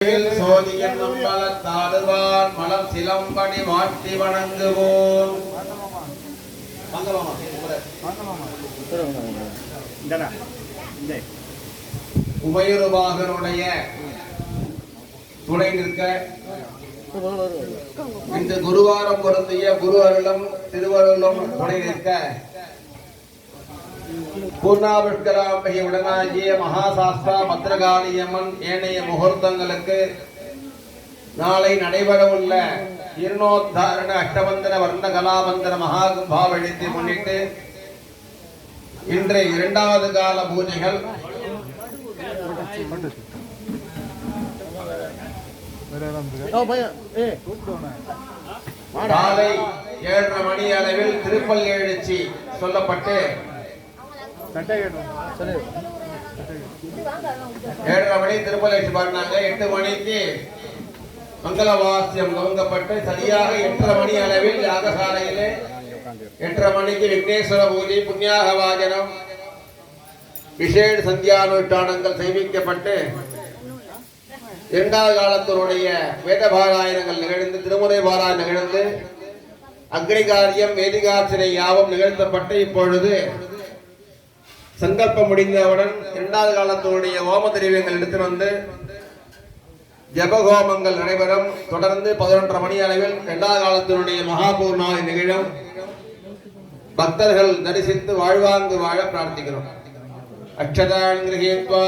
சோதியம் நம்மளத்தாடுவான் மலம் சிலம்படி மாற்றி வணங்குவோம். உபயருபாகனுடைய துணை நிற்க இந்த குருவாரம் பொருந்திய குரு அருளும் திருவருளும் துணை நிற்க பூர்ணாவிஷ்கராம்பிகை உடனாகிய மகாசாஸ்திரா பத்ரகாளியம்மன் ஏனைய முகூர்த்தங்களுக்கு நாளை நடைபெறவுள்ள இருநோத்தாரண அஷ்டபந்தன வர்ண கலாபந்தன மகாகும்பாவழித்தை முன்னிட்டு இன்றைய இரண்டாவது கால பூஜைகள் காலை 7:30 மணி அளவில் திருப்பல் எழுச்சி சொல்லப்பட்டு 7:30 மணி திருப்பல் எழுச்சி பாடினாங்க. 8 மணிக்கு மங்களவாசியம் துவங்கப்பட்டு சரியாக 8:30 மணி அளவில் யாகசாலையிலே 8:30 மணிக்கு விக்னேஸ்வர பூஜை புண்ணியாக வாஜனம் விசேஷ சந்தியானுஷ்டானங்கள் செய்விக்கப்பட்டு இரண்டாவது காலத்தினுடைய வேத பாராயணங்கள் நிகழ்ந்து திருமுறை பாராயணம் நிகழ்ந்து அக்னி காரியம் வேதிகார்ச்சனை யாவும் நிகழ்த்தப்பட்டு இப்பொழுது சங்கல்பம் முடிந்தவுடன் இரண்டாவது காலத்தினுடைய ஹோம திரவியங்கள் எடுத்து வந்து ஜபஹோமங்கள் நடைபெறும். தொடர்ந்து 11:30 மணி அளவில் இரண்டாவது காலத்தினுடைய மகாபூர்ணாவை நிகழும். பக்தர்கள் தரிசித்து வாழ்வாங்கு வாழ பிரார்த்திக்கிறோம். அக்ஷதான் கிரகீத்வா